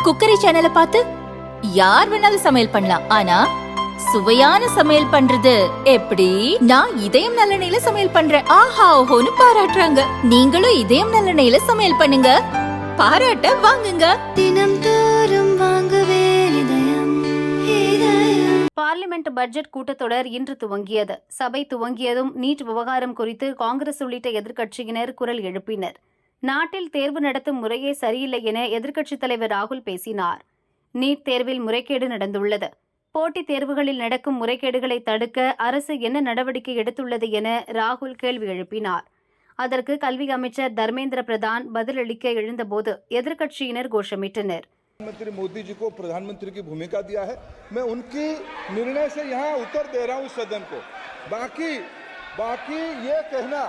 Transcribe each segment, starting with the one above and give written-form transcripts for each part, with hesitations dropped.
Cookery சேனலை பார்த்து யார் வேணாலும் சமையல் பண்ணலாம். ஆனா சுவையான சமையல் பண்றது எப்படி? நான் இதயம் நல்லெண்ணெயில சமையல் பண்றேன். ஆஹா ஓஹோன்னு பாராட்டுறாங்க. நீங்களும் இதயம் நல்லெண்ணெயில சமையல் பண்ணுங்க, பாராட்ட வாங்குங்க. தினம் தோறும் வாங்குவே இதயம். பார்லிமெண்ட் பட்ஜெட் கூட்டத்தொடர் இன்று துவங்கியது. சபை துவங்கியதும் நீட் விவகாரம் குறித்து காங்கிரஸ் உள்ளிட்ட எதிர்க்கட்சியினர் குரல் எழுப்பினர். நாட்டில் தேர்வு நடத்தும் முறையே சரியில்லை என எதிர்க்கட்சித் தலைவர் ராகுல் பேசினார். நீட் தேர்வில் முறைகேடு நடந்துள்ளது. போட்டித் தேர்வுகளில் நடக்கும் முறைகேடுகளை தடுக்க அரசு என்ன நடவடிக்கை எடுத்துள்ளது என ராகுல் கேள்வி எழுப்பினார். அதற்கு கல்வி அமைச்சர் தர்மேந்திர பிரதான் பதிலளிக்க எழுந்தபோது எதிர்க்கட்சியினர் கோஷமிட்டனர். प्रधानमंत्री मोदी जी को प्रधानमंत्री की भूमिका दिया है, मैं उनकी निर्णय से यहाँ उत्तर दे रहा हूँ सदन को। बाकी ये कहना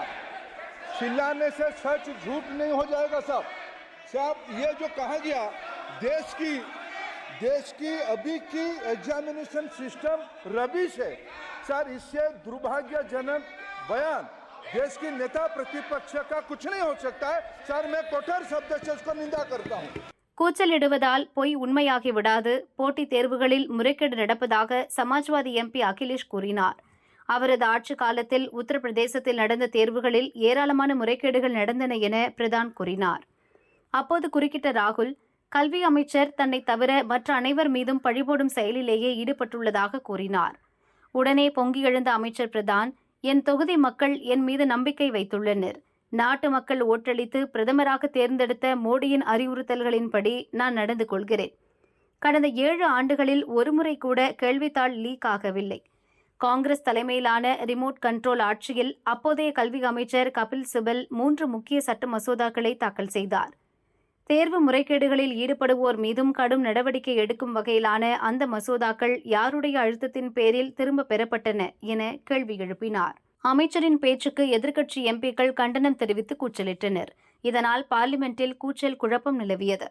चिल्लाने से सच झूठ नहीं हो जाएगा साहब। ये जो कहा गया देश की अभी की एग्जामिनेशन सिस्टम रबिश है सर, इससे दुर्भाग्यजनक बयान देश की नेता प्रतिपक्ष का कुछ नहीं हो सकता है सर। मैं कठोर शब्द से उसको निंदा करता हूँ. கூச்சலிடுவதால் பொய் உண்மையாகி விடாது. போட்டித் தேர்வுகளில் முறைகேடு நடப்பதாக சமாஜ்வாதி எம்பி அகிலேஷ் கூறினார். அவரது ஆட்சி காலத்தில் உத்தரப்பிரதேசத்தில் நடந்த தேர்வுகளில் ஏராளமான முறைகேடுகள் நடந்தன என பிரதான் கூறினார். அப்போது குறுக்கிட்ட ராகுல், கல்வி அமைச்சர் தன்னை தவிர மற்ற அனைவர் மீதும் பழிபோடும் செயலிலேயே ஈடுபட்டுள்ளதாக கூறினார். உடனே பொங்கி எழுந்த அமைச்சர் பிரதான், என் தொகுதி மக்கள் என் மீது நம்பிக்கை வைத்துள்ளனர். நாட்டு மக்கள் ஓட்டளித்து பிரதமராக தேர்ந்தெடுத்த மோடியின் அறிவுறுத்தல்களின்படி நான் நடந்து கொள்கிறேன். கடந்த 7 ஆண்டுகளில் ஒருமுறை கூட கேள்வித்தாள் லீக் ஆகவில்லை. காங்கிரஸ் தலைமையிலான ரிமோட் கண்ட்ரோல் ஆட்சியில் அப்போதைய கல்வி அமைச்சர் கபில் சிபல் 3 முக்கிய சட்ட மசோதாக்களை தாக்கல் செய்தார். தேர்வு முறைகேடுகளில் ஈடுபடுவோர் மீதும் கடும் நடவடிக்கை எடுக்கும் வகையிலான அந்த மசோதாக்கள் யாருடைய அழுத்தத்தின் பேரில் திரும்ப பெறப்பட்டன என கேள்வி எழுப்பினார். அமைச்சரின் பேச்சுக்கு எதிர்க்கட்சி எம்பிக்கள் கண்டனம் தெரிவித்து கூச்சலிட்டனர். இதனால் பார்லிமெண்டில் கூச்சல் குழப்பம் நிலவியது.